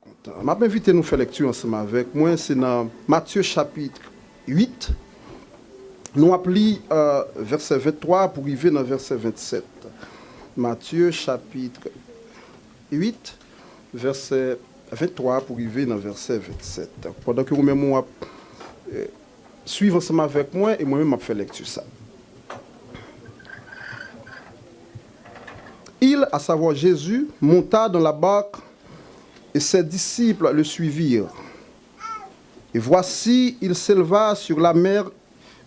Je vais inviter nous à faire lecture ensemble avec moi. C'est dans Matthieu chapitre 8. Nous appelons verset 23 pour arriver dans verset 27. Matthieu chapitre 8, verset 23 pour arriver dans verset 27. Pendant que vous-même suivez ensemble avec moi et moi-même je vais faire lecture ça. Il, à savoir Jésus, monta dans la barque et ses disciples le suivirent. Et voici, il s'éleva sur la mer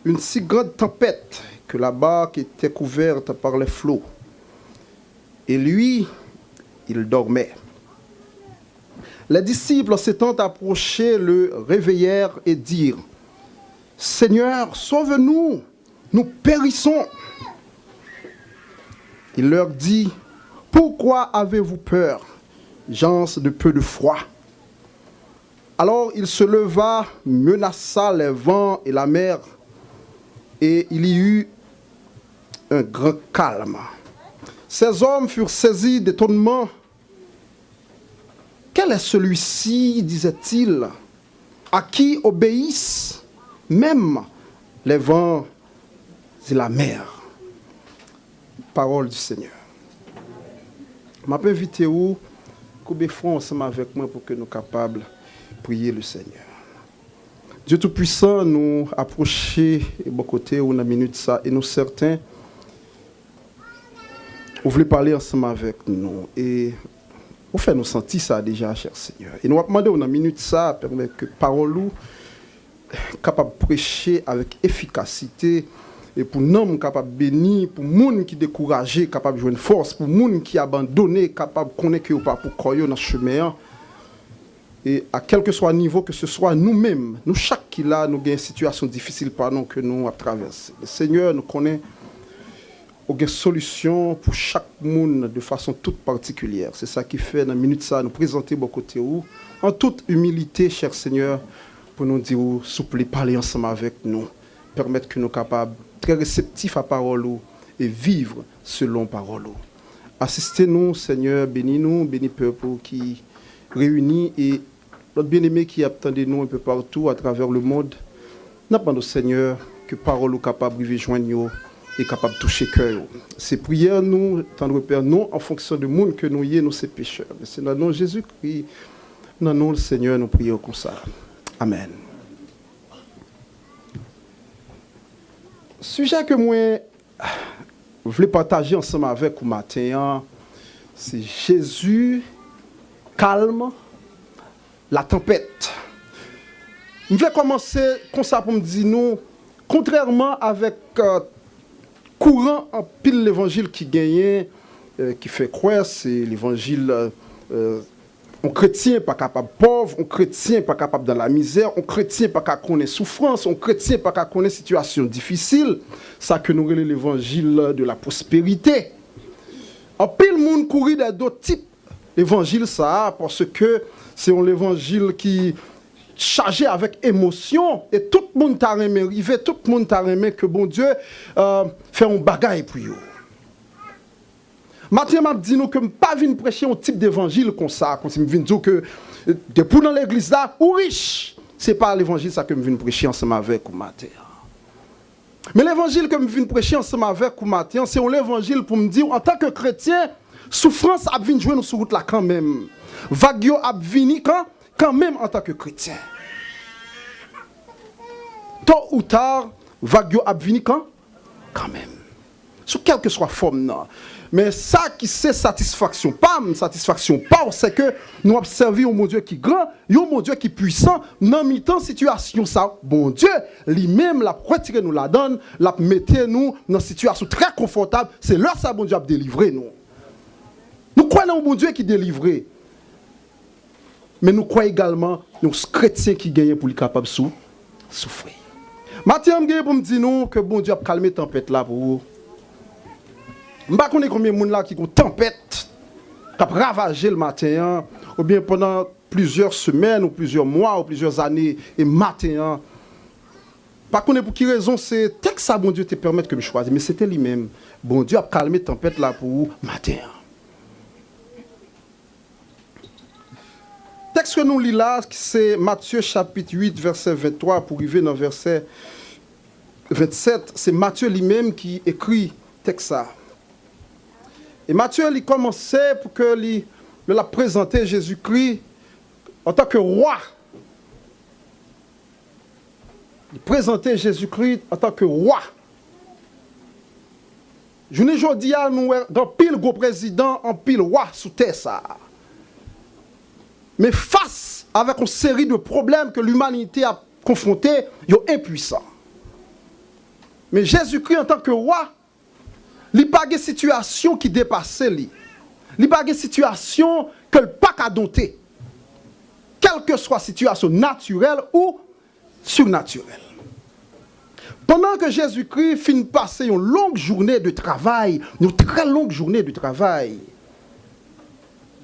une si grande tempête que la barque était couverte par les flots. Et lui, il dormait. Les disciples s'étant approchés le réveillèrent et dirent : Seigneur, sauve-nous, nous périssons. Il leur dit : Pourquoi avez-vous peur, gens de peu de foi ? Alors il se leva, menaça les vents et la mer, et il y eut un grand calme. Ces hommes furent saisis d'étonnement. Quel est celui-ci, disait-il, à qui obéissent même les vents et la mer? Parole du Seigneur. Je vais inviter vous à couper ensemble avec moi pour que nous soyons capables de prier le Seigneur. Dieu Tout-Puissant, nous approcher de bon côté ou dans la minute ça, et nous certains, vous voulez parler ensemble avec nous. Et vous faites nous sentir ça déjà, cher Seigneur. Et nous demandons dans la minute ça, permettre que parole nous capable de prêcher avec efficacité. Et pour nous, capable de bénir, pour les gens qui sont découragés, capable de jouer une force, pour les gens qui sont abandonnés, capable de connaître que pas pour croire dans le chemin. Et à quel que soit le niveau, que ce soit nous-mêmes, nous, chaque qui là, nous avons une situation difficile pardon, que nous avons traversée. Le Seigneur nous connaît, nous avons une solution pour chaque monde de façon toute particulière. C'est ça qui fait, dans la minute ça, nous présenter beaucoup de vous, en toute humilité, cher Seigneur, pour nous dire, s'il vous plaît, parler ensemble avec nous, permettre que nous soyons capables très réceptifs à parole et vivre selon parole. Assistez-nous, Seigneur, bénis-nous, bénis le peuple qui réunit et notre bien-aimé qui attendait nous un peu partout à travers le monde. Nous demandons, Seigneur, que parole est capable de joindre et capable de toucher cœur. Ces prières, nous, tendre Père, non en fonction du monde que nous y nous ces pécheurs. Mais c'est dans le nom de Jésus-Christ, dans le nom du Seigneur, nous prions comme ça. Amen. Sujet que moi je voulais partager ensemble avec vous matin, c'est Jésus calme la tempête. Je vais commencer comme ça pour me dire nous, contrairement avec courant en pile l'évangile qui gagne, qui fait croire, c'est l'évangile un chrétien pas capable pauvre, un chrétien pas capable dans la misère, un chrétien pas capable connaître souffrance, un chrétien pas capable connaître situation difficile. Ça que nous relève l'évangile de la prospérité. En pile monde courir dans d'autres types l'évangile ça parce que c'est un évangile qui chargé avec émotion et tout le monde t'a aimé arriver, tout le monde t'a aimé que bon Dieu fait un bagaille pour vous. Maintenant, je dis que je ne pas venir prêcher un type d'évangile comme ça, comme si je viens dire que depuis dans l'église là, ou riche, ce n'est pas l'évangile ça que je viens prêcher ensemble avec vous matin. Mais l'évangile que je viens prêcher ensemble avec vous matin, c'est un évangile pour me dire, en tant que chrétien, souffrance a venir jouer sur route là quand même. Vague a venir quand même en tant que chrétien. Tôt ou tard, vague a venir quand même. Sous quelle que soit la forme, non. Mais ça qui c'est satisfaction, pas satisfaction, pas c'est que nous observons un mon Dieu qui est grand, un mon Dieu qui est puissant, dans mi-temps situation ça, bon Dieu, lui-même l'a retiré nous la donne, l'a mettre nous dans une situation très confortable, c'est là ça bon Dieu a délivré nous. Nous croyons au bon Dieu qui délivre. Mais nous croyons également aux chrétiens qui gagnent pour les capables de souffrir. Mathieu je pour me dire nous que bon Dieu a calmé la tempête là pour vous. Je ne sais pas combien de gens qui ont une tempête, qui a ravagé le matin, ou bien pendant plusieurs semaines, ou plusieurs mois, ou plusieurs années, et matin. Par contre, pour quelle raison c'est tel que ça, bon Dieu, te permet que je choisisse. Mais c'était lui-même. Bon Dieu a calmé la tempête là pour vous, matin. texte que nous lisons là, c'est Matthieu chapitre 8, verset 23, pour arriver dans verset 27. C'est Matthieu lui-même qui écrit texte ça. Et Matthieu, il commençait pour que il a présenté Jésus-Christ en tant que roi. Il présentait Jésus-Christ en tant que roi. Je ne dis pas, nous avons pile gros président, en pile roi sous terre ça. Mais face avec une série de problèmes que l'humanité a confrontés, ils sont impuissants. Mais Jésus-Christ en tant que roi, il n'y a pas de situation qui dépassait lui. Il n'y a pas de situation que le pas qu'à dompter. Quelle que soit la situation naturelle ou surnaturelle. Pendant que Jésus-Christ finit de passer une longue journée de travail, une très longue journée de travail,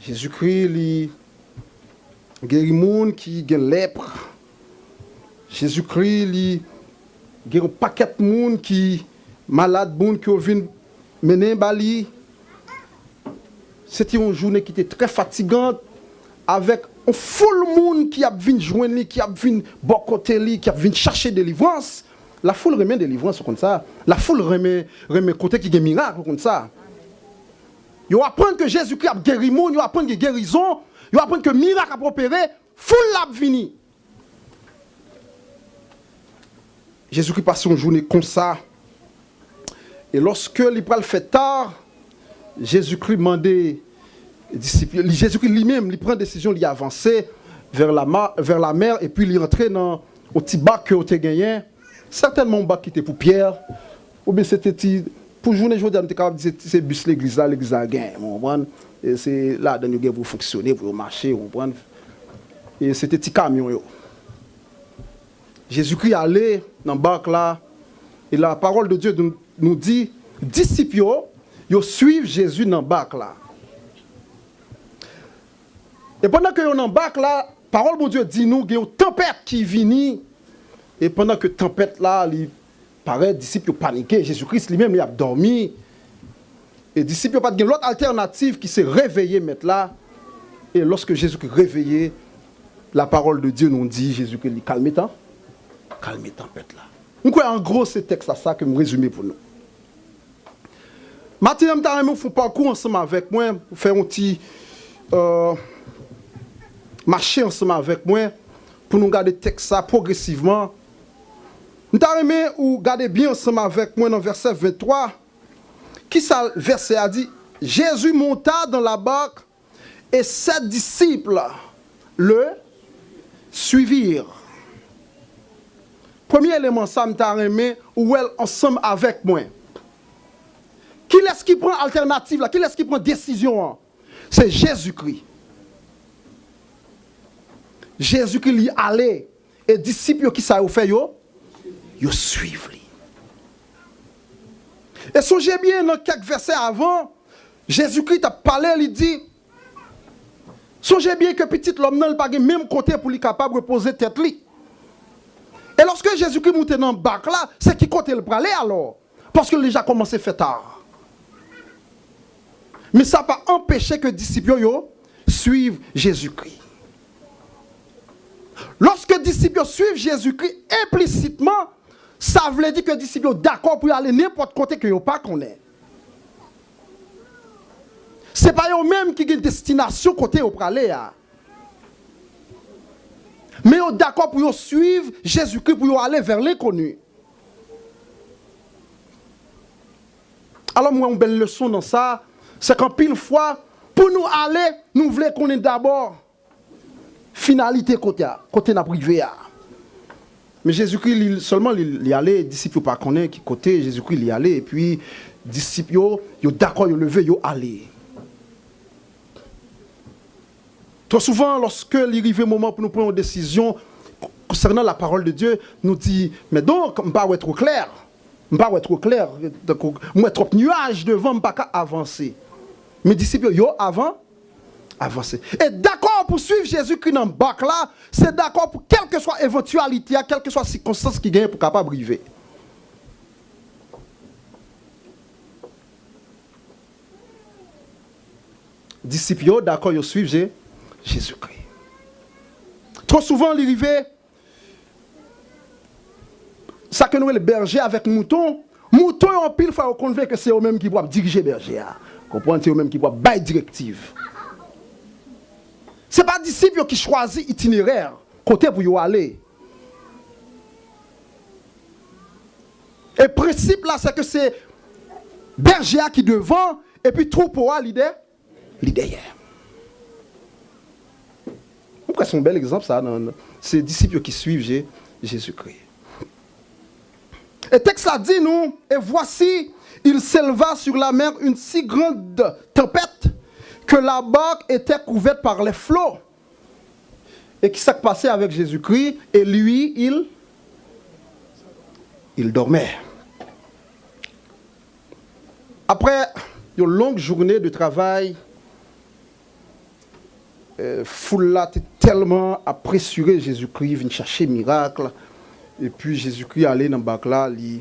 Jésus-Christ, il guérit les gens qui ont lèpre. Jésus-Christ, il guérit un paquet de gens qui malades, qui viennent mener Bali. C'était une journée qui était très fatigante, avec un foule de monde qui a venu joindre, qui a venu bocoter, qui a venu chercher délivrance. La foule remet délivrance comme ça. La foule remet côté qui a des miracles comme ça. Ils apprennent que Jésus-Christ a guéri le monde, ils apprennent que guérison, ils apprennent que miracle a opéré, foule l'a venu. Jésus-Christ passe une journée comme ça. Et lorsque il fait tard, Jésus-Christ demandait disciples, Jésus-Christ lui-même, il prend une décision, il avance vers la mer et puis il rentre dans au petit bac que tu as gagné. Certainement un bac qui était pour Pierre, ou bien c'était pour journée aujourd'hui, on était capable de dire c'est bus l'église a gagné. Et c'est là dans nous pour fonctionner, pour marcher, et c'était petit camion. Jésus-Christ allait dans le bac là, et la parole de Dieu nous dit, disciples, ils suivent Jésus dans le bac là. Et pendant que nous dans le bac là, la parole de Dieu dit nous, il y a une tempête qui vient. Et pendant que la tempête là, il paraît, les disciples ont paniqué. Jésus-Christ lui-même, il a dormi. Et les disciples n'ont pas de l'autre alternative qui s'est réveillée maintenant là. Et lorsque Jésus-Christ est réveillé, la parole de Dieu nous dit, Jésus-Christ dit, calmez la tempête là. Donc en gros, c'est texte à ça que je résume pour nous. Maintenant, je fais un parcours ensemble avec moi, pour faire un petit marcher ensemble avec moi, pour nous garder le texte ça progressivement. Nous allons garder bien ensemble avec moi dans le verset 23. Qui ça, le verset a dit, Jésus monta dans la barque et ses disciples le suivirent. Premier élément, ça me t'a aimé, ou elle ensemble avec moi. Qui est-ce qui prend alternative là? Qui est-ce qui prend décision? C'est Jésus-Christ. Jésus-Christ lui allait et disciples qui ça fait ils suivent lui. Et songez bien dans quelques versets avant, Jésus-Christ a parlé, il dit, songez bien que petit l'homme n'a pas le même côté pour lui capable de reposer tête lui. Et lorsque Jésus-Christ monte dans le bac là, c'est qui côté le parler alors? Parce que déjà commencé à faire tard. Mais ça n'a pas empêché que les disciples suivent Jésus-Christ. Lorsque les disciples suivent Jésus-Christ implicitement, ça veut dire que les disciples sont d'accord pour aller n'importe côté que ils pas connaît. Ce n'est pas eux-mêmes qui ont une destination côté où aller. Mais ils sont d'accord pour suivre Jésus-Christ pour aller vers l'inconnu. Alors moi, une belle leçon dans ça, c'est qu'en pile fois, pour nous aller, nous voulons qu'on ait d'abord finalité côté na privé. Mais Jésus-Christ seulement il y allait, les disciples pas connaît qui côté Jésus-Christ il y allait et puis les disciples yo d'accord yo levé yo aller. Trop souvent lorsque il arrive le moment pour nous prendre une décision concernant la parole de Dieu, nous dit mais donc on pas être trop clair. On pas être trop clair, moi trop nuage devant pas avancer. Mes disciples yo avancer. Et d'accord pour suivre Jésus-Christ dans le bac là, c'est d'accord pour quelle que soit éventualité, quelle que soit circonstance qui gagne pour capable arriver. Disciples d'accord, ils suivent Jésus-Christ. Trop souvent, l'arrivée, ça que nous les bergers avec mouton, mouton en pile fois on convainc que c'est eux mêmes qui doivent diriger berger. Comprendre, c'est eux mêmes qui doivent bailler directive. C'est pas disciple qui choisit itinéraire côté pour y aller. Et le principe là, c'est que c'est berger qui devant et puis troupeau à l'idée derrière. C'est un bel exemple ça. C'est les disciples qui suivent Jésus-Christ. Et le texte a dit nous, et voici, il s'éleva sur la mer une si grande tempête que la barque était couverte par les flots. Et qui s'est passé avec Jésus-Christ, et lui, il dormait. Après une longue journée de travail, foule là tellement pressuré Jésus-Christ, vient chercher miracle. Et puis Jésus-Christ allait dans le bac là, il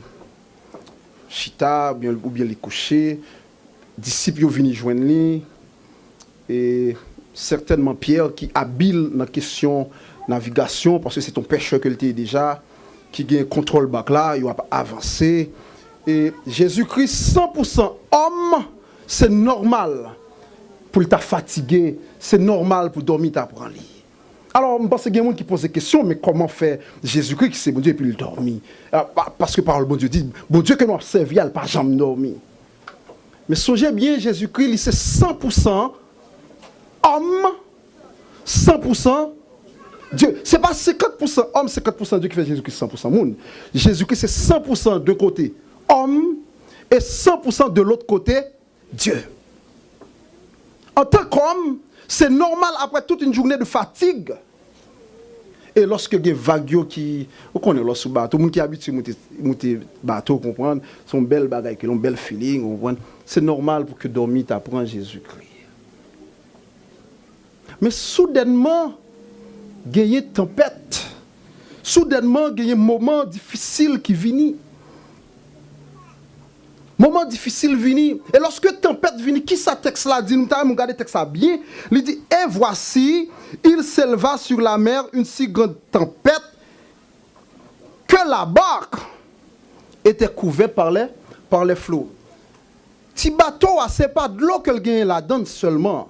chita ou bien les coucher. Disciples viennent joindre lui. Et certainement Pierre qui habile dans la question navigation, parce que c'est ton pêcheur que tu es déjà, qui gagne contrôle bac là, il va avancer. Et Jésus-Christ 100% homme, c'est normal pour ta fatigué, c'est normal pour dormir ta prendre. Alors, je pense qu'il y a des gens qui posent des questions, mais comment faire Jésus-Christ qui c'est bon Dieu et puis il dormit? Parce que par le bon Dieu dit, bon Dieu que nous avons servi, il n'a pas jamais dormi. Mais songez bien, Jésus-Christ, c'est 100% homme, 100% Dieu. Ce n'est pas 50% homme, 50% Dieu qui fait Jésus-Christ 100% monde. Jésus-Christ, c'est 100% de côté homme et 100% de l'autre côté Dieu. En tant qu'homme, c'est normal après toute une journée de fatigue. Et lorsque il y a des vagues qui... Vous connaissez lorsque bateau, les gens qui habitent sur le bateau, comprendre, sont belles bagailles, qui ont un bel feeling, c'est normal pour que dormir t'apprend Jésus-Christ. Mais soudainement, il y a une tempête. Soudainement, il y a un moment difficile qui vient. Moment difficile vini. Et lorsque tempête vini, qui ça texte là dit, nous avons regardé texte là bien, il dit, et voici, il s'éleva sur la mer une si grande tempête que la barque était couverte par les flots. Ti bateau, ce n'est pas de l'eau que le gagne là-dedans seulement.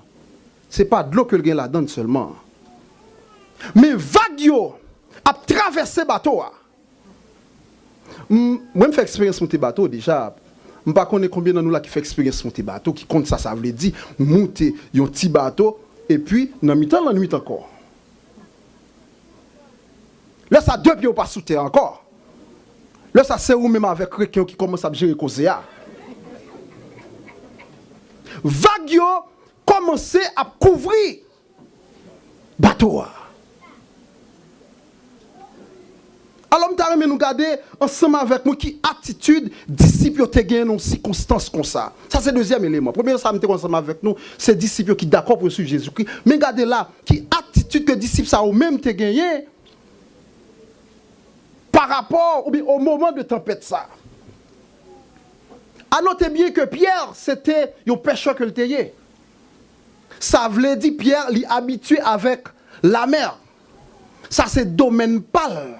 Ce n'est pas de l'eau que le gagne là-dedans seulement. Mais vague a traversé bateau. Moi, je fais expérience sur tes bateaux déjà. Je ne sais pas combien de nous là qui fait expérience sur tes bateaux, qui compte ça, ça veut dire monter un petit bateau et puis dans mi-temps, la nuit encore. Là, ça deux pieds pas sous terre encore. Là, ça c'est où même avec quelqu'un qui commence à gérer causer. Vague commencer à couvrir bateau. Alors, je vais nous regarder ensemble avec moi qui attitude disciples qui gagnent dans circonstances comme ça. Ça, c'est le deuxième élément. Premier, ça me ensemble avec nous, c'est disciples qui d'accord pour suivre Jésus-Christ. Mais regardez là, qui attitude que disciples ça au même te gagné par rapport au moment de tempête ça. À noter bien que Pierre, c'était un pêcheur que le tayé. Ça voulait dire Pierre, il est habitué avec la mer. Ça, c'est domaine pâle.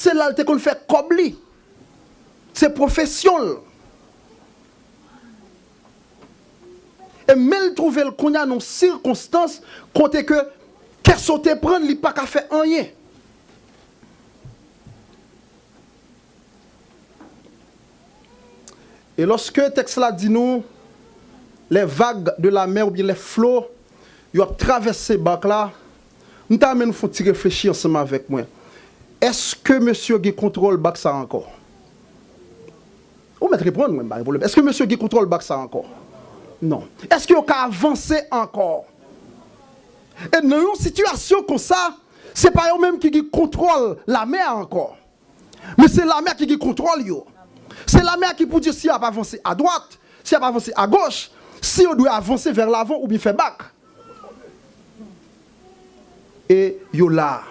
C'est là qu'on fait comme lui. C'est professionnel. Et même trouver le qu'on y a dans circonstances, côté que qu'est-ce que tu prendre, il n'y a pas qu'à faire rien. Et lorsque le texte là dit nous, les vagues de la mer ou bien les flots, ils ont traversé le bac là, nous t'amène faut réfléchir ensemble avec moi. Est-ce que monsieur Guy contrôle le bac ça encore? Ou mettre répondre moi pas problème. Est-ce que monsieur Guy contrôle le bac ça encore? Non. Est-ce qu'il y a avancer encore? Et dans une situation comme ça, c'est pas eux-mêmes qui contrôlent la mer encore. Mais c'est la mer qui contrôle yo. C'est la mer qui peut dire si elle va avancer à droite, si elle va avancer à gauche, si on doit avancer vers l'avant ou bien faire bac. Et yo là.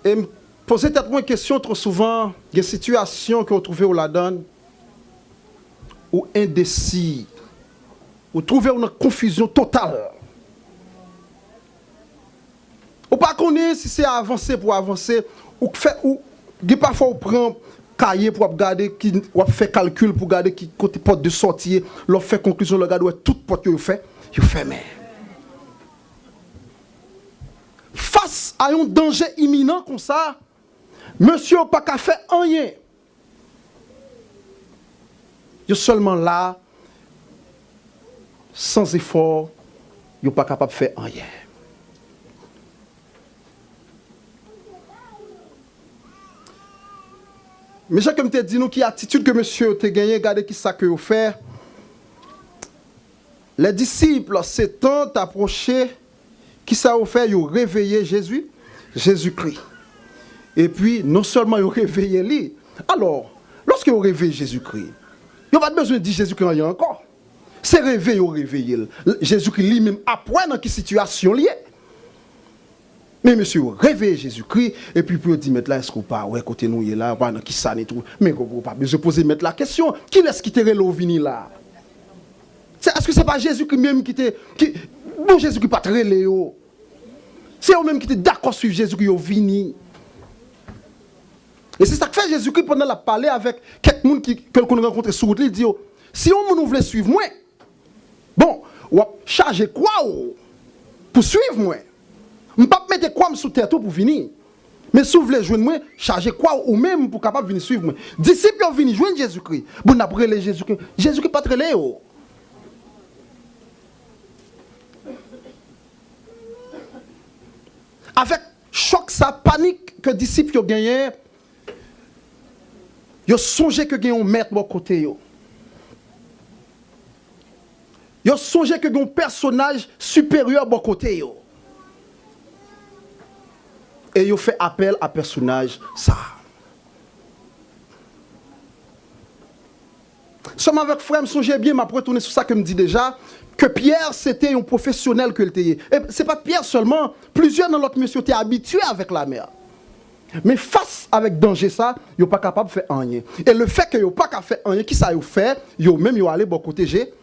Et me poser peut-être une question trop souvent, des situations que vous trouvez au la donne, ou indécis, ou trouvez une confusion totale. Ou pas connaître si c'est avancer pour avancer, ou parfois on prend cahier pour regarder, ou fait calcul pour regarder qui côté porte de sortie, l'on fait conclusion, le regarder toute porte que vous faites, mais face à un danger imminent comme ça, monsieur n'a pas qu'à faire rien. Il est seulement là, sans effort, il n'est pas capable de faire rien. Mais j'ai comme te dit, nous, qui attitude que monsieur a gagné, regardez qui ça que vous fait. Les disciples s'étant approchés, qui ça a fait, ils ont réveillé Jésus-Christ. Et puis, non seulement ils ont réveillé lui, alors, lorsqu'ils ont réveillé Jésus-Christ, ils n'ont pas besoin de dire Jésus-Christ rien encore. C'est réveillé, ils ont réveillé. Jésus-Christ lui-même apprend dans quelle situation liée. Mais monsieur, réveillez Jésus-Christ, et puis pour dire, là, est-ce qu'on pas, ouais, côté nous, il est là, voilà, qui ça, et tout. Mais on ne pas besoin de poser, mettre la question, qui est-ce qui t'est venu là? Est-ce que ce n'est pas Jésus-Christ même qui t'est. Bon, Jésus-Christ pas très léo. C'est eux-mêmes qui étaient d'accord sur Jésus-Christ, ils sont venus. Et c'est ça que fait Jésus-Christ pendant la parler avec quelqu'un qu'on a rencontré sur route, il dit, si on voulait suivre moi, bon, on va charger quoi pour suivre moi? Je ne peux pas mettre quoi sous terre pour venir. Mais si vous voulez joindre moi, chargez quoi ou même pour capable venir suivre moi. Disciples ont venu joindre Jésus-Christ. Bon, après les Jésus-Christ. Jésus-Christ pas très léo. Avec choc, sa panique que les disciples ont gagné, ils ont songé que ils ont maître de côté. Ils ont songé que ils ont un personnage supérieur de côté. Et ils ont fait appel à personnage ça. Seulement avec frère, songez bien, m'a retourné sur ça que me dit déjà, que Pierre c'était un professionnel que le était. Et c'est pas Pierre seulement, plusieurs dans l'autre monsieur étaient habitués avec la mer. Mais face avec danger ça, ils sont pas capables de faire rien. Et le fait qu'ils sont pas capables de faire rien, qui ça ils fait, ils même ils allé bon côté G.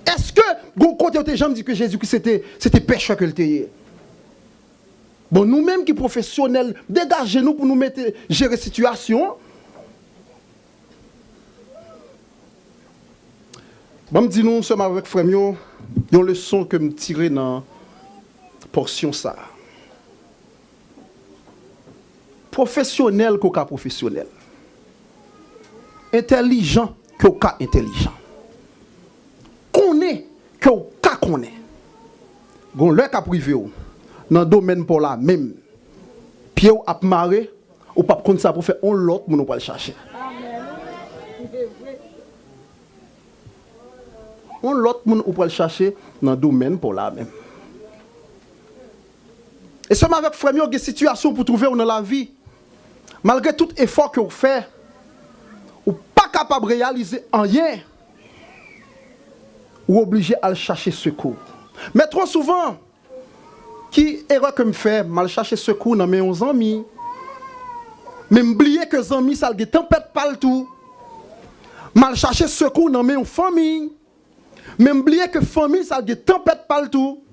Est-ce que bon côté des gens me dit que Jésus-Christ c'était pécheur que le était? Bon, nous-mêmes qui professionnels, dégagez-nous pour nous mettre gérer la situation. Bon, me dis nous sommes avec frère Mio, une leçon que me tirer dans la portion ça. Professionnel qu'au cas professionnel. Intelligent qu'au cas intelligent. Connaît qu'au cas connaît. Gon le cas privé dans le domaine pour la même. Pied ou ap maré, ou pas comme ça pour faire un lot, nous pas le chercher. On l'autre monde ou pas le chercher dans le domaine pour la même. Et seulement avec frère, il y a des situations pour trouver dans la vie. Malgré tout effort que vous faites, ou pas capable de réaliser rien, ou obligé à chercher secours. Mais trop souvent, qui erreur que me fait, mal chercher secours dans mes amis. Mais m'oublier que les amis, ça a des tempêtes partout. Mal chercher secours dans mes familles. Mais m'oublier que famille, ça a des tempêtes partout.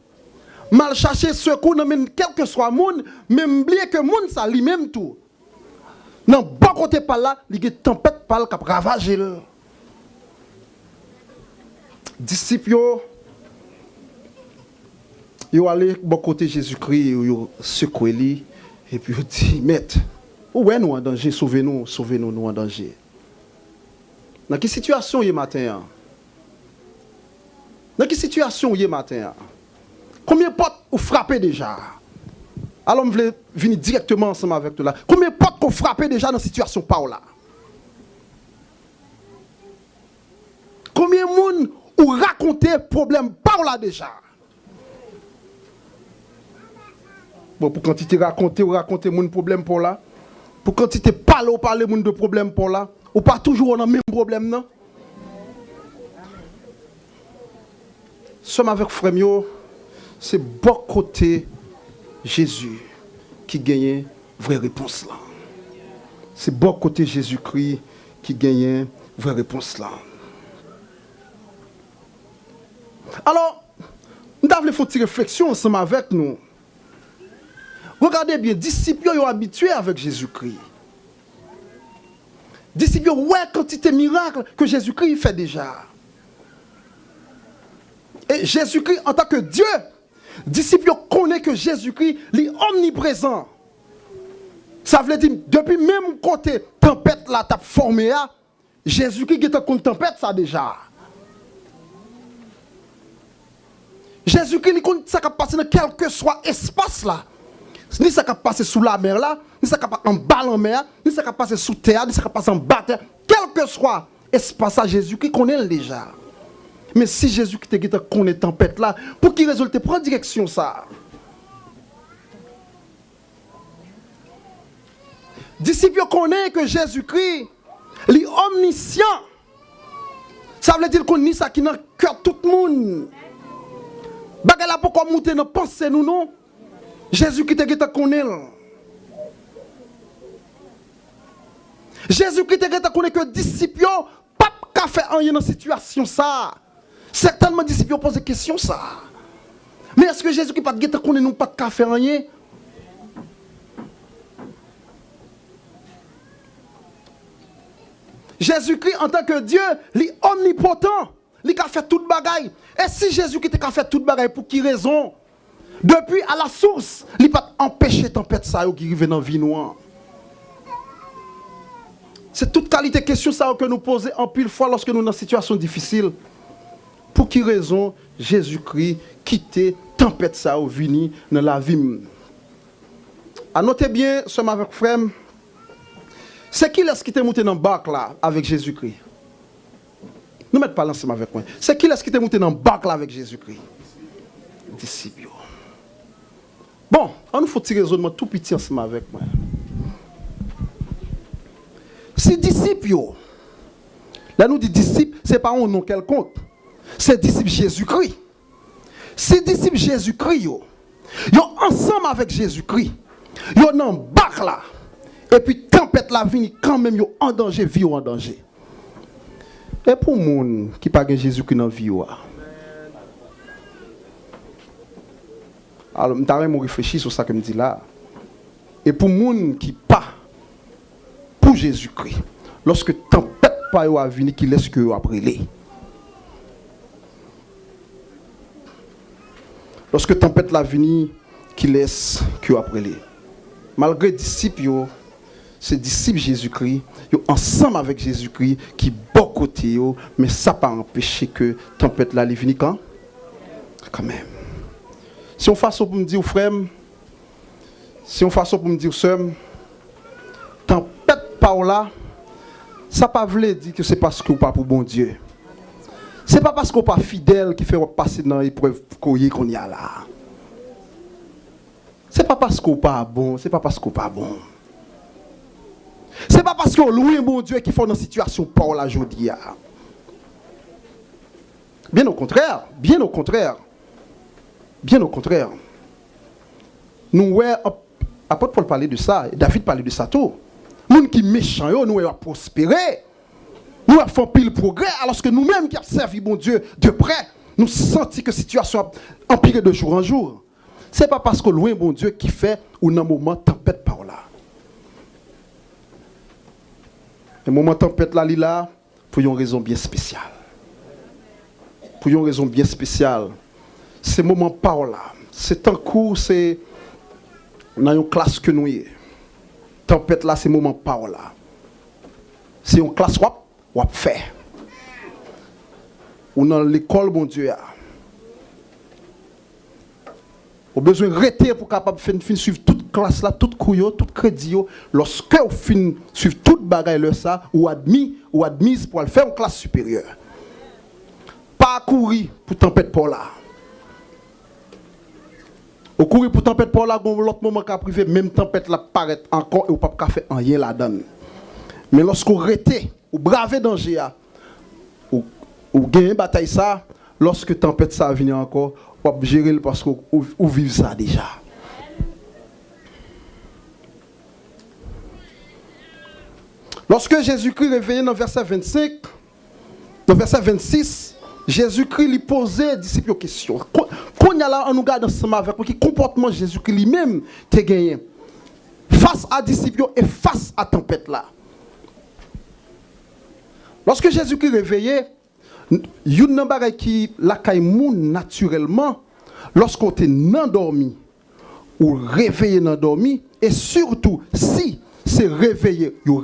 Mal chercher secours dans mes quel que soit le monde. Mais m'oublier que le monde, ça lui-même tout. Non, bon côté par là, il y a des tempêtes par là qui ravagent. Disciples, ils sont allés bon côté Jésus-Christ, ils ont secoué lui, et puis ils ont dit, maître, où est nous en danger, sauvez-nous, nous en danger. Dans quelle situation il y a matin? Dans quelle situation il y a matin? Combien de portes vous frappez déjà? Alors, je voulais venir directement ensemble avec toi là. Combien de portes vous frappez déjà dans cette situation par là? Combien de monde ou raconter problème par là déjà? Bon, pour quand tu raconter mon problème pour là, pour quand tu parler mon de problème pour là, ou pas toujours dans le même problème non? Sommes avec Frémio, c'est bon côté Jésus qui gagne vraie réponse là. C'est bon côté Jésus-Christ qui gagne vraie réponse là. Alors, nous avons fait une petite réflexion ensemble avec nous. Regardez bien, disciples sont habitués avec Jésus-Christ. Disciples, ouais, quantité de miracles que Jésus-Christ fait déjà. Et Jésus-Christ, en tant que Dieu, disciples connaissent que Jésus-Christ est omniprésent. Ça veut dire, depuis même côté tempête là, t'as formé, Jésus-Christ qui est contre tempête, ça déjà. Jésus-Christ, il connaît ça qui passe dans quel que soit espace là. Ni ça qui passe sous la mer là, ni ça qui passe en bas en mer, ni ça qui passe sous terre, ni ça qui passe en bas terre. Quel que soit espace à Jésus-Christ connaît déjà. Mais si Jésus-Christ te connaît tempête là, pour qui résulte prend direction ça? Disciples connaissent que Jésus-Christ est omniscient. Ça veut dire qu'on nie ça qui est dans le cœur de tout le monde. Bagay la pourquoi monter dans pensée nous non? Jésus-Christ te connaît. Jésus-Christ te connaît que disciples pas qu'à faire rien dans situation ça. Certainement disciples posent des questions ça. Mais est-ce que Jésus-Christ pas te connaît nous pas qu'à faire rien? Jésus-Christ en tant que Dieu, il est omnipotent. Il a fait toute bagaille. Et si Jésus-Christ a fait toute bagaille, pour qui raison? Depuis à la source, il n'a pas empêché tempête ça qui arrive dans la vie noire. C'est toute qualité de question ça que nous posons en pile fois lorsque nous sommes dans une situation difficile. Pour qui raison Jésus-Christ quitte tempête ça au vini dans la vie? À noter bien, ce avec frère, c'est qui est-ce qui est monté dans le bac là avec Jésus-Christ? Nous mettons pas l'ensemble avec moi. C'est qui est-ce qui est monté dans le bac là avec Jésus-Christ? Disciples. Bon, on nous faut tirer raisonnement tout petit ensemble avec moi. Si disciples, là nous dit disciples, ce n'est pas un nom quelconque. C'est disciples Jésus-Christ. Si disciples Jésus-Christ, ils sont ensemble avec Jésus-Christ. Ils sont dans le bac là. Et puis tempête la vie quand même yo en danger, vie en danger. Et pour moun qui pas gen Jésus-Christ dans vie alors m't'arrête réfléchir sur ça que me dit là. Et pour moun qui pas pour Jésus-Christ, lorsque tempête pas yo a venir qui laisse que yo après les. Lorsque tempête la venir qui laisse que yo après les. Malgré disciples yo, ces disciples Jésus-Christ, ils sont ensemble avec Jésus-Christ, qui bon côté, mais ça n'a pas empêché que tempête là vienne quand même. Si on fait ça pour me dire, frère, si on fait ça pour me dire, sœur, tempête par là, ça ne veut pas dire que c'est parce que vous pas pour bon Dieu. Ce n'est pas parce que vous pas fidèle qui fait passer dans l'épreuve qu'on y a là. Ce n'est pas parce que vous pas bon, c'est pas parce que vous pas bon. Ce n'est pas parce que vous louez mon Dieu qui fait dans situation par la aujourd'hui. Bien au contraire, bien au contraire. Bien au contraire. Nous, apôtre Paul parlait de ça, David parlait de ça tout. Nous qui méchants, nous avons prospéré. Nous avons fait pile progrès, alors que nous-mêmes qui avons servi mon Dieu de près, nous sentons que la situation a empiré de jour en jour. Ce n'est pas parce que louer mon Dieu qui fait ou dans un moment tempête par là. Le moment tempête là, pour une raison bien spéciale. Pour une raison bien spéciale. Ce moment par là, c'est en cours, c'est dans une classe que nous y. Tempête là, c'est moment par là. C'est une classe ou fait. Ou dans l'école, mon Dieu. Vous avez besoin de rester pour capable de suivre toute classe là, toute couille, tout crédit. Lorsque vous finissez suivre toute bagaille ça, ou admise pour le faire en classe supérieure. Pas courir pour tempête pour là. Au courir pour tempête pour là, l'autre moment qu'a privé, même tempête là paraît encore et vous pas faire rien là-dedans. Mais lorsque vous restez, vous bravez danger, vous gagnez bataille ça, lorsque tempête ça vient encore, vous gérer parce que vous vivez ça déjà. Lorsque Jésus-Christ réveillé dans verset 25, dans verset 26, Jésus-Christ lui posait disciples une question. Quand il y a là, on nous garde ensemble avec quel comportement Jésus-Christ lui-même t'a gagné face à disciples et face à tempête là. Lorsque Jésus-Christ réveillé, une chose qui la caille naturellement lorsqu'on est endormi ou réveillé endormi et surtout si c'est réveillé ou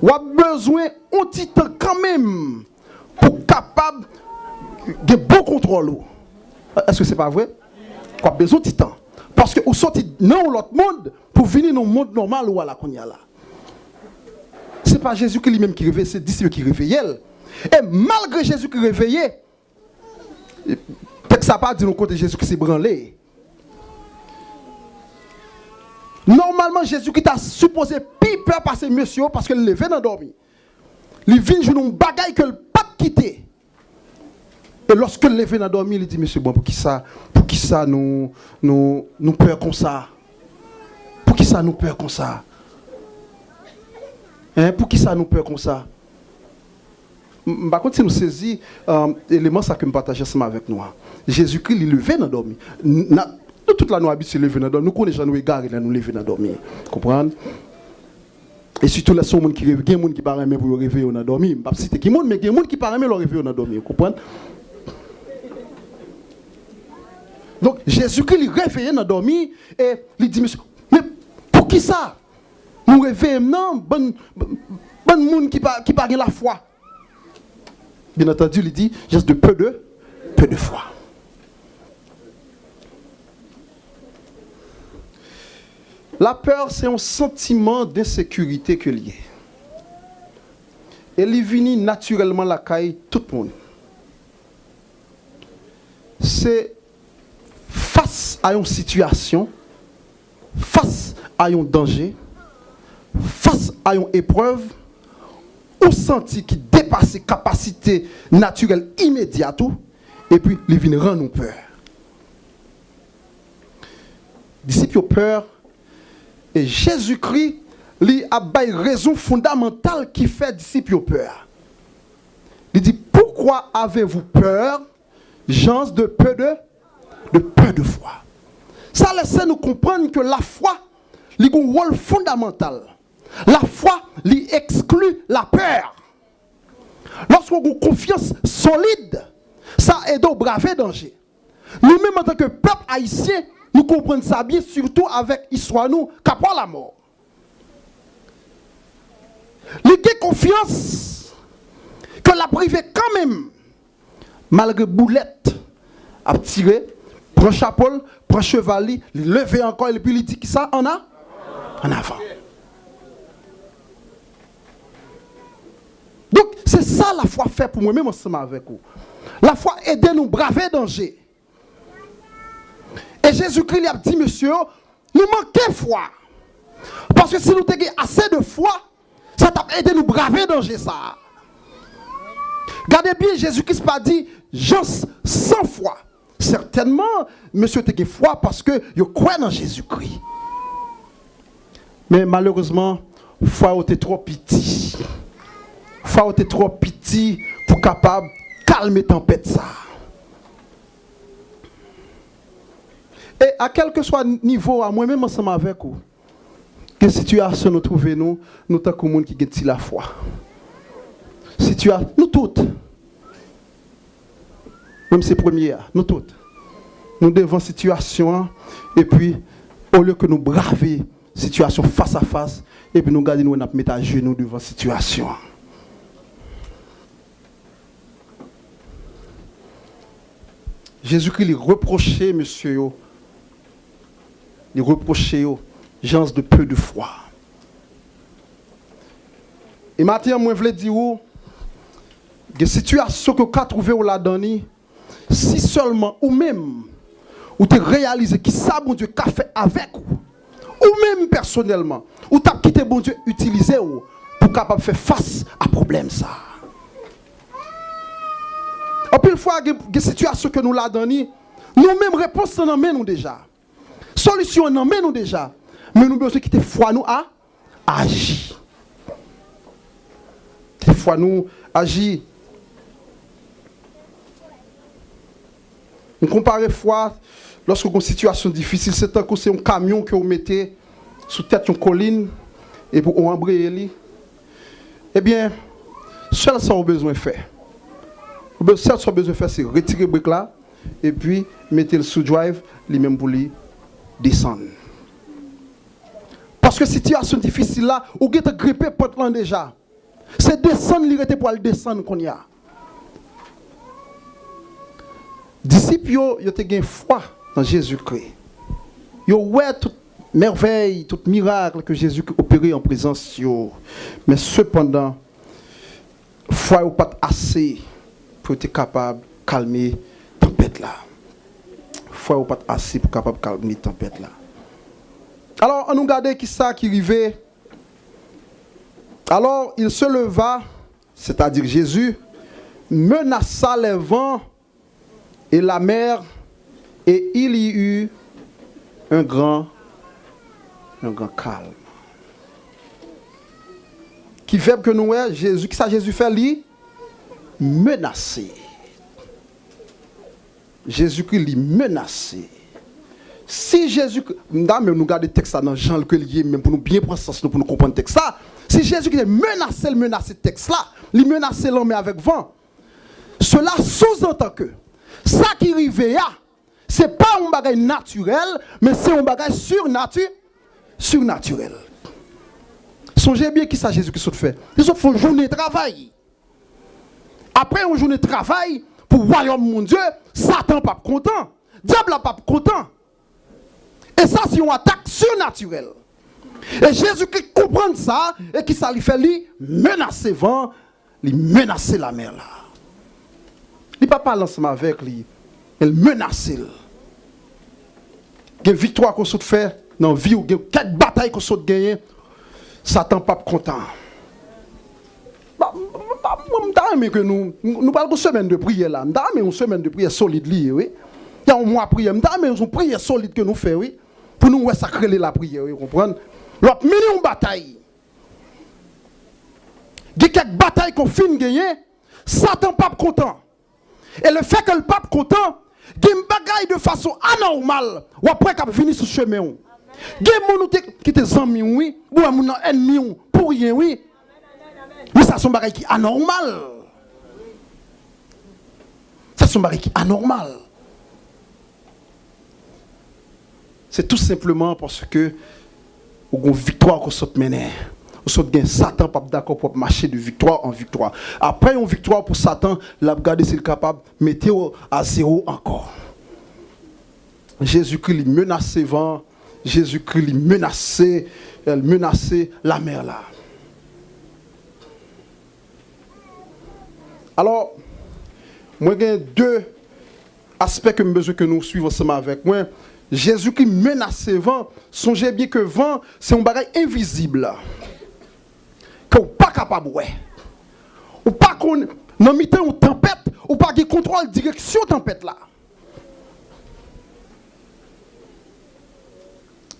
on a besoin un petit temps quand même pour capable de bon contrôle. Est-ce que c'est pas vrai? On a besoin de temps parce que vous sortez dans l'autre monde pour venir dans le monde normal où là qu'on y a là. C'est pas Jésus qui lui-même qui réveille, c'est disciples qui réveillent. Et malgré Jésus qui réveillé, peut-être que ça pas dit nous côté Jésus qui s'est branlé. Normalement, Jésus qui t'a supposé peur passer monsieur parce qu'il levé dans dormi. Il vient jouer un bagaille que le pas quitter. Et lorsque il levé dans dormi, il dit monsieur bon pour qui ça nous peur comme ça? Pour qui ça nous peur comme ça? Hein, pour qui ça nous peur comme ça? Par contre, si nous saisissons l'élément ça que nous partageons ensemble avec nous. Jésus-Christ, il levé dans dormi. Nous, toute la nuit, habitués lever dans dormi. Nous connaissons nous égarés, nous lever dans dormi. Comprendre? Et surtout, les gens qui rêvent, il y a des gens qui parlent pour réveiller dans dormi. Je ne sais pas si c'est qui, mais il y a des gens qui parlent pour réveiller dans dormi. Comprendre? Donc, Jésus-Christ, il réveille dans dormi et il dit, monsieur, mais pour qui ça? Nous réveillons, non, bon monde qui parle la foi. Bien entendu, il dit, juste de peu de foi. La peur, c'est un sentiment d'insécurité que lié. Et il vient naturellement la caille tout le monde. C'est face à une situation, face à un danger, face à une épreuve, on sentit qui dépasse ses capacités naturelles immédiates et puis il vient rendre nous peur. Disciples ont peur et Jésus-Christ lui a une raison fondamentale qui fait disciples ont peur. Il dit pourquoi avez-vous peur, gens de peu de foi. Ça laisse nous comprendre que la foi a un rôle fondamental. La foi lui exclut la peur. Lorsqu'on a une confiance solide, ça aide au braver danger. Nous-mêmes en tant que peuple haïtien, nous comprenons ça bien, surtout avec l'histoire nous, qu'après la mort. Il y a confiance que la privée quand même, malgré boulette, a tiré, prend chapeau, prend chevalier, il lever encore et puis il dit qui ça en a? En avant. Donc, c'est ça la foi fait pour moi-même ensemble avec vous. La foi aide nous braver danger. Et Jésus-Christ lui a dit, monsieur, nous manquons foi. Parce que si nous avons assez de foi, ça t'a aidé nous braver danger ça. Regardez bien, Jésus-Christ n'a pas dit, gens sans foi. Certainement, monsieur t'a foi parce que vous croyez dans Jésus-Christ. Mais malheureusement, foi était trop petit. Foi était trop petit pour capable calmer tempête ça. Et à quel que soit niveau, à moi-même ensemble avec vous, que situation nous trouvons nous tant que monde qui gagne la foi. Situation, nous toutes. Même ces premières, nous toutes. Nous devons situation et puis au lieu que nous braver situation face à face et puis nous garder nous mettre à genoux devant situation. Jésus-Christ lui reprochait, monsieur, lui reprochait, gens de peu de foi. Et maintenant, moi, je voulais dire, que situation que vous avez trouvée là-dedans, si seulement ou même, ou tu réalisé qui ça, bon Dieu, qu'a fait avec vous, ou même personnellement, ou tu as quitté, bon Dieu, utiliser pour capable faire face à problème ça. Et puis, une fois que la situation que nous l'avons donnée, nous-mêmes, réponse en nous déjà. Solution en nous déjà. Mais nous besoin quitter foi nous à agir. Des fois nous agir. On compare fois, lorsque vous avez une situation difficile, c'est un coup, c'est un camion que vous mettez sous tête une colline et pour embrayer. Eh bien, seul ça vous besoin de faire. Seul ça vous besoin de faire, c'est retirer le brique là et puis mettre le sous-drive, lui-même pour lui descendre. Parce que situation difficile là, vous avez grippé porte là déjà. C'est descendre, il était pour le descendre qu'on y a. Disciples, ils ont eu foi dans Jésus-Christ. Ils ont vu toute merveille, tout miracle que Jésus a opéré en présence. Mais cependant, foi n'est pas assez pour être capable de calmer la tempête là. Foi n'est pas assez pour être capable de calmer la tempête là. Alors, on nous regarde qui ça qui arrivait. Alors, il se leva, c'est-à-dire Jésus, menaça les vents et la mer, et il y eut un grand calme. Qui fait que nous, Jésus, qui ça Jésus fait lui? Menacé. Jésus-Christ lui menacé. Si Jésus, nous regardons le texte dans Jean le Collier, même pour nous bien prendre sens, pour nous comprendre le texte là. Si Jésus qui menacé le texte là, il menaçait l'homme avec vent. Cela sous-entend que ça qui arrive là, ce n'est pas un bagage naturel, mais c'est un bagage surnaturel. Songez bien qui ça Jésus qui s'est fait. Ils ont fait une journée de travail. Après une journée de travail, pour le royaume mon Dieu, Satan n'est pas content. Diable n'est pas content. Et ça, c'est une attaque surnaturelle. Et Jésus qui comprend ça, et qui ça lui fait, lui, menacer le vent, lui menacer la mer là. Il ne peut pas parler ensemble avec lui. Il menace. Il y a une victoire qu'on saute faire dans la vie, ou il y a quelques batailles qu'on saute gagner. Satan n'est pas content. Nous parlons de semaine de prière là. Nous avons une semaine de prière solide. Oui. Il y a un mois de prière. Nous avons une prière solide que nous faisons. Oui. Pour nous sacrer la prière. Vous comprenez? Nous avons une bataille. Il y a quelques batailles qu'on finit de gagner. Satan n'est pas content. Et le fait que le pape content, il y a une bagaille de façon anormale, ou après qu'il venir sur le chemin. Il y a des gens qui sont amis, oui, ou des ennemis, pour rien, oui. Mais ça, c'est un bagaille qui est anormal. Ça, c'est un bagaille qui est anormal. C'est tout simplement parce que, il y a une victoire qu'on se mène. Satan pas d'accord pour marcher de victoire en victoire. Après une victoire pour Satan, la garder s'il est capable de mettre à zéro encore. Jésus-Christ lui menaçait vent, Jésus-Christ lui menaçait la mer là. Alors, moi j'ai deux aspects que je besoin que nous suivions ensemble avec moi. Jésus-Christ menaçait vent. Songez bien que vent, c'est un bagage invisible. Que vous pas capable ouais. Ou pas qu'on dans mi-temps une tempête, ou pas de contrôle direction tempête là.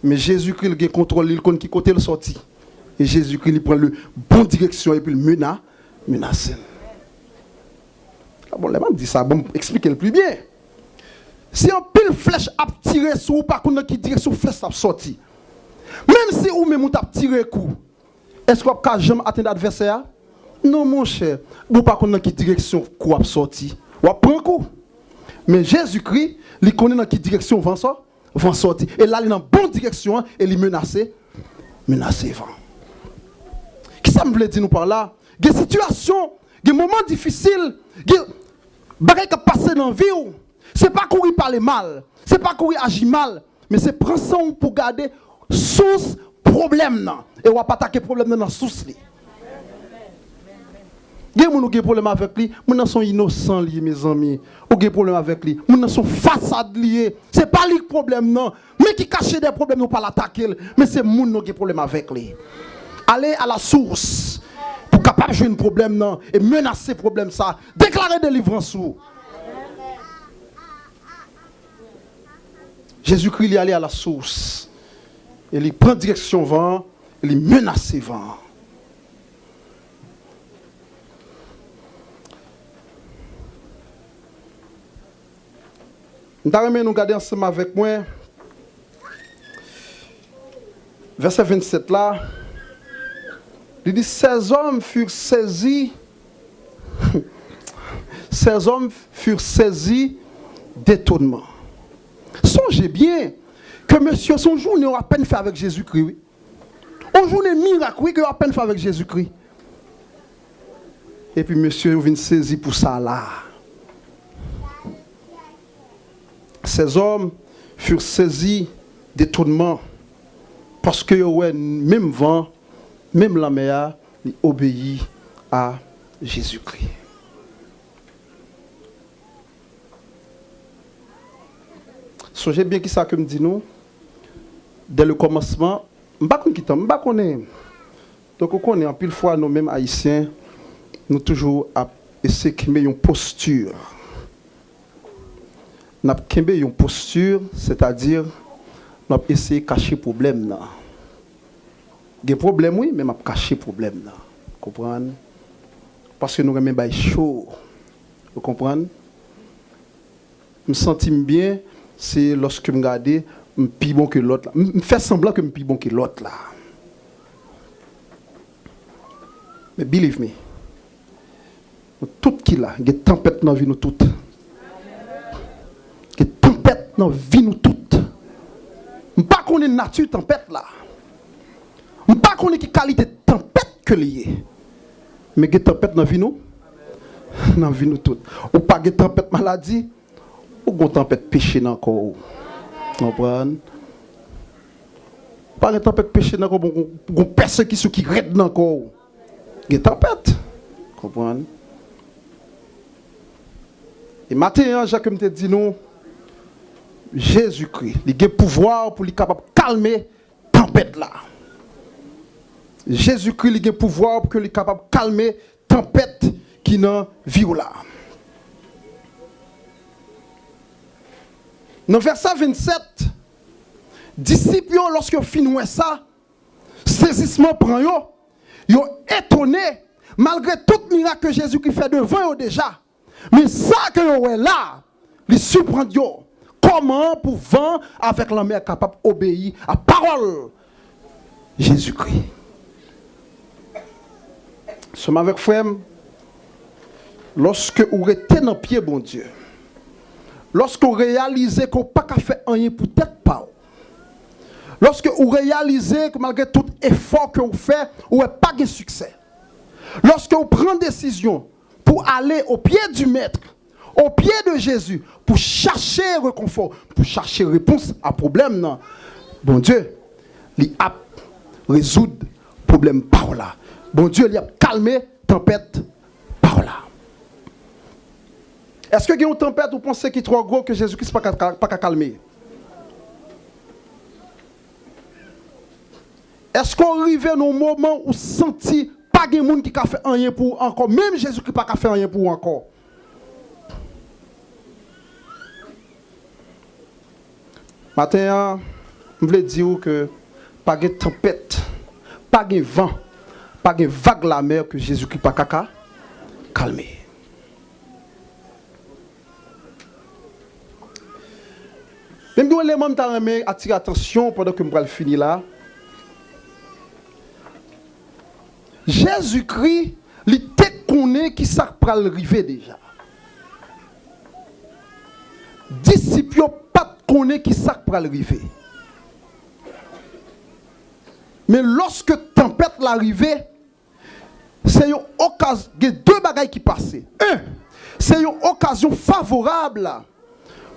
Mais Jésus-Christ il contrôle il connaît qui côté le sorti. Et Jésus-Christ il prend le bon direction et puis le menace. Bon, les gens disent ça, bon, expliquez le plus bien. Si un pile flèche a tiré sur ou pas qu'on qui direction flèche a sorti. Même si ou même on t'a tiré coup. Est-ce qu'on peut jamais atteindre l'adversaire? Non, mon cher. Vous ne pouvez pas dans quelle direction coup a sorti. Ou prend un coup. Mais Jésus-Christ, il connaît dans quelle direction vent sorti. Et là, il est dans la bonne direction et il menace vent. Qu'est-ce que ça me veut dire nous par là? Il y a des situations, il y a des moments difficiles, il y a des choses qui passent dans la vie. Ce n'est pas courir parler mal, ce n'est pas courir agir mal, mais c'est prendre ça pour garder source problème. Et on va pas attaquer problème dans la source. Il y a des problèmes avec lui, nous sommes innocents, mes amis. Il y a des problèmes avec lui, nous sommes façades liées. Ce n'est pas lui le problème, non. Mais qui cache des problèmes, nous ne pas l'attaquer. Mais c'est nous qui avons des problèmes avec lui. Allez à la source pour capable de jouer un problème, non. Et menacer le problème, ça. Déclarer délivrance. Jésus-Christ il est allé à la source. Et il prend direction vent, il menace vent. Nous allons regarder ensemble avec moi. Verset 27 là. Il dit, ces hommes furent saisis. Ces hommes furent saisis d'étonnement. Songez bien que monsieur, son journée a à peine fait avec Jésus-Christ. Oui. Une journée miracle, oui, qu'il a à peine fait avec Jésus-Christ. Et puis monsieur vient saisir pour ça là. Ces hommes furent saisis d'étonnement parce que ouais, même vent, même la mer, il obéit à Jésus-Christ. Songez bien qui ça que me dit nous. Dès le commencement, je ne sais pas. Donc on connaît en pile fois nous-mêmes haïtiens, nous toujours à essayer de mettre une posture. Nous avons une posture, c'est-à-dire nous avons essayé de cacher le problème. Il y a des problèmes, oui, mais nous avons caché le problème. Vous comprenez? Parce que nous avons un chaud. Vous comprenez? Je me sens bien, c'est lorsque je me regarde, je suis plus bon que l'autre. Je me fais semblant que je suis plus bon que l'autre. Mais believe me, tout qui là, il y a une tempête dans la vie nous toutes. Il y a une tempête dans la vie nous toutes. Je ne sais pas qu'on est nature tempête là. Je ne sais pas qu'on est qui qualité de tempête que lié. Mais il y a une tempête dans la vie nous. Dans la vie nous toutes. Ou pas une tempête maladie, ou une tempête péché dans le corps. Vous comprenez? Pas une tempête péché dans le corps, une persécution qui reste dans le corps. Il y a une tempête. Vous comprenez? Et maintenant, Jacques me dit nous, Jésus-Christ, il a le pouvoir pour lui capable de calmer la tempête là. Jésus-Christ, il a le pouvoir pour lui capable de calmer la tempête qui n'a vie là. Dans verset 27, disciples, lorsque finissent ça, saisissement prend yo, yo étonné, malgré tout miracle que Jésus-Christ fait devant eux déjà. Mais ça que yo est là, les surprend yo. Comment pouvant avec la mère capable d'obéir à la parole Jésus-Christ. Sommes avec frère, lorsque vous êtes dans le pied, bon Dieu, lorsque vous réalisez qu'on n'a pas qu'à faire rien pour tête pas, lorsque vous réalisez que malgré tout effort que vous faites, vous n'avez pas de succès, lorsque vous prenez décision pour aller au pied du Maître, au pied de Jésus, pour chercher réconfort, pour chercher réponse à problème, non. Bon Dieu, il a résoudre le problème par là. Bon Dieu, il a calmé la tempête par là. Est-ce que il y a une tempête ou pensez qu'il est trop gros que Jésus-Christ n'est pas calmer? Est-ce qu'on arrive à un moment où senti pas de monde qui a fait rien pour encore, même Jésus-Christ n'a pas fait rien pour encore? Maintenant, je voulais dire que pas de tempête, pas de vent, pas de vague la mer que Jésus-Christ n'a pas calmer. Même si les gens ont attiré attention pendant que je vais finir là. Jésus-Christ, il te connaît qui ça va arriver déjà. Disciples pas connaît qui ça va arriver. Mais lorsque tempête l'arrivée, c'est une occasion, il y a deux bagailles qui passent. Un, c'est une occasion favorable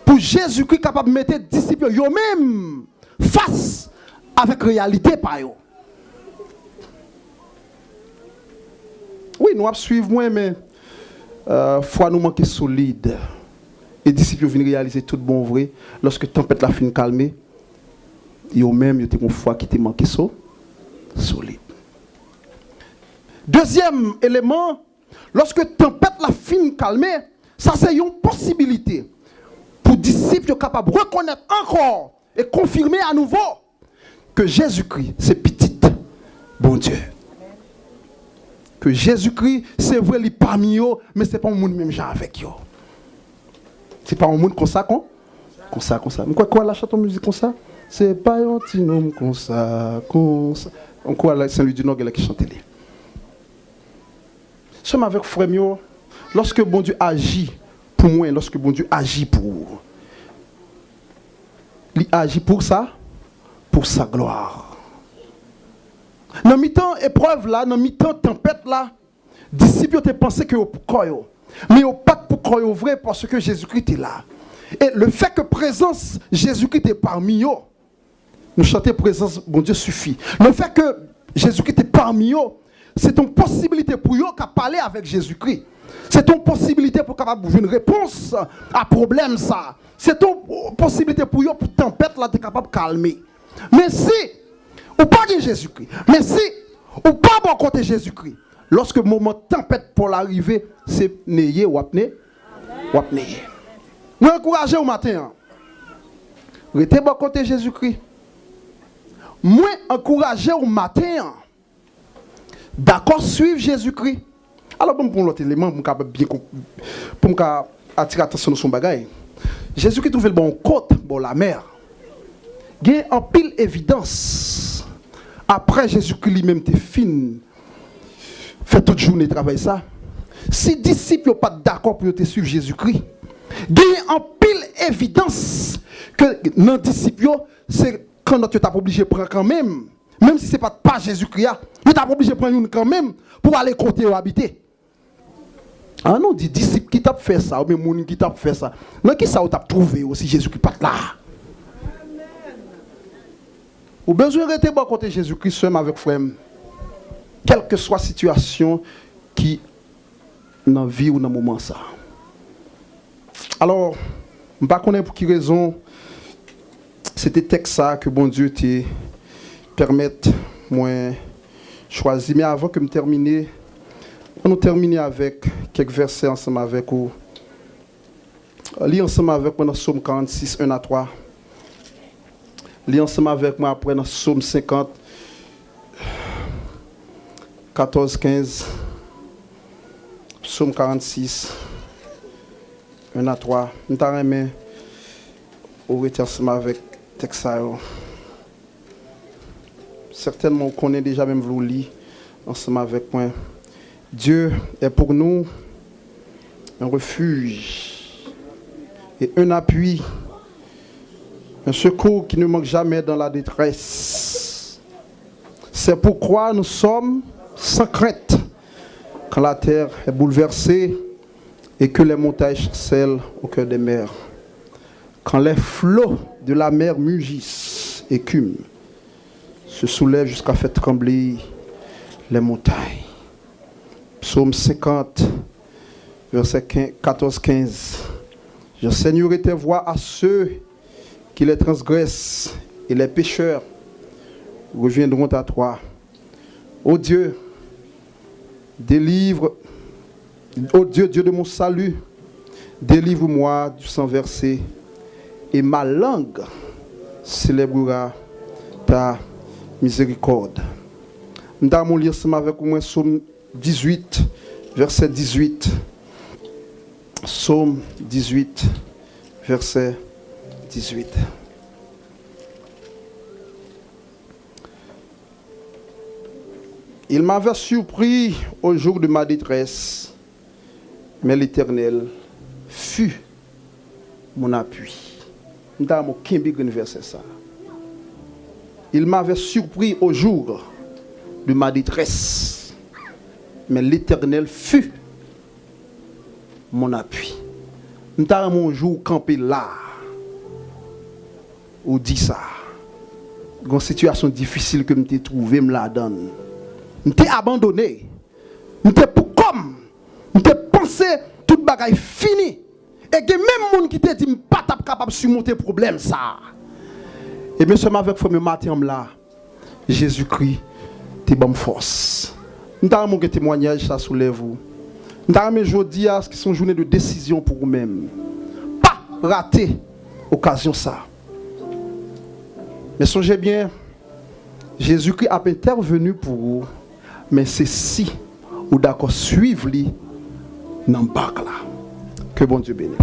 pour Jésus-Christ capable de mettre les disciples eux-mêmes face avec la réalité par eux. Oui, nous allons suivre moi, mais foi nous manque solide. Les disciples viennent réaliser tout bon vrai. Lorsque la tempête la fin calmée, eux-mêmes, ils ont une foi qui était manqué solide. Deuxième élément, lorsque la tempête la fin calmée, ça c'est une possibilité pour les disciples capables de reconnaître encore et confirmer à nouveau que Jésus-Christ, c'est petit, bon Dieu. Que Jésus-Christ, c'est vrai, il est parmi eux, mais ce n'est pas un monde même genre avec eux. Ce n'est pas un monde comme ça Comme ça. Quoi la chanson musique comme ça? C'est pas un petit nom comme ça. On croit Saint-Louis du Nord qui chante. Sommes avec frère mio, lorsque bon Dieu agit pour moi, lorsque bon Dieu agit pour vous, il agit pour ça, pour sa gloire. Dans mi-temps épreuve là, dans mi-temps tempête là, disciples ont pensé que vous croyez, mais vous pas pour croire vrai parce que Jésus-Christ est là. Et le fait que présence Jésus-Christ est parmi eux, nous chanter présence, bon Dieu suffit. Le fait que Jésus-Christ est parmi eux, c'est une possibilité pour eux de parler avec Jésus-Christ. C'est une possibilité pour capable une réponse à problème ça. C'est une possibilité pour eux pour tempête là, de capable de calmer. Mais si ou pas de Jésus-Christ, mais si ou pas bon côté Jésus-Christ, lorsque le moment tempête pour l'arrivée, c'est n'ayez ou apné, ou apné. Nous encourager au matin. Restez bon côté Jésus-Christ. Moi encourager au matin. D'accord, suivre Jésus-Christ. Alors, pour l'autre élément, pour attirer l'attention de son bagage, Jésus-Christ trouve le bon côte, bon la mer. Il y a en pile évidence. Après Jésus-Christ lui-même te fin, fait toute journée travail ça. Si les disciples n'ont pas d'accord pour te suivre Jésus-Christ, il y a en pile évidence que dans les disciples, c'est quand tu es obligé de prendre quand même si ce n'est pas Jésus-Christ, tu es obligé de prendre une quand même pour aller côté ou habiter. Ah non, des disciples qui t'ont fait ça, ou même gens qui t'ont fait ça. Mais qui ça ou t'as trouvé aussi Jésus-Christ pas là? Ou besoin de rester bon côté Jésus-Christ seul avec frère. Quelle que soit la situation qui dans la vie ou dans le moment ça. Alors, je ne sais pas pour quelle raison c'était texte ça que bon Dieu te permette moi choisir. Mais avant que je termine, on nous terminer avec quelques versets ensemble avec vous. Lis ensemble avec moi dans Psaume 46, 1 à 3. Lis ensemble avec moi après dans Psaume 50, 14, 15. Psaume 46, 1 à 3. Nous t'arrêtons au retour ensemble avec texte. Certainement, on connaît déjà même vous lire ensemble avec moi. Dieu est pour nous un refuge et un appui, un secours qui ne manque jamais dans la détresse. C'est pourquoi nous sommes sans crainte quand la terre est bouleversée et que les montagnes chancellent au cœur des mers. Quand les flots de la mer mugissent, écument, se soulèvent jusqu'à faire trembler les montagnes. Psaume 50, verset 14-15. J'enseignerai tes voies à ceux qui les transgressent et les pécheurs reviendront à toi. Ô Dieu, délivre, ô Dieu, Dieu de mon salut, délivre-moi du sang versé et ma langue célébrera ta miséricorde. Nous allons lire ça avec moi Psaume 18, verset 18. Psaume 18, verset 18. Il m'avait surpris au jour de ma détresse, mais l'Éternel fut mon appui. Nous allons lire verset ça. Il m'avait surpris au jour de ma détresse, mais l'Éternel fut mon appui. Nous avons un jour campé là, où dit ça. Une situation difficile que je me trouvé, me la donne. Je t'ai abandonné. Je t'ai pour comme. Je t'ai pensé tout bagaille fini. Et que même monde qui t'a dit pas capable de surmonter le problème ça. Et bien seulement avec le matin là, Jésus-Christ t'es bonne force. Nous avons un témoignage ça soulève vous. Nous avons aujourd'hui à ce qui sont journées de décision pour vous-même. Pas rater occasion ça. Mais songez bien, Jésus-Christ a intervenu pour vous, mais c'est si ou d'accord suivre lui dans le bac là. Que bon Dieu bénisse.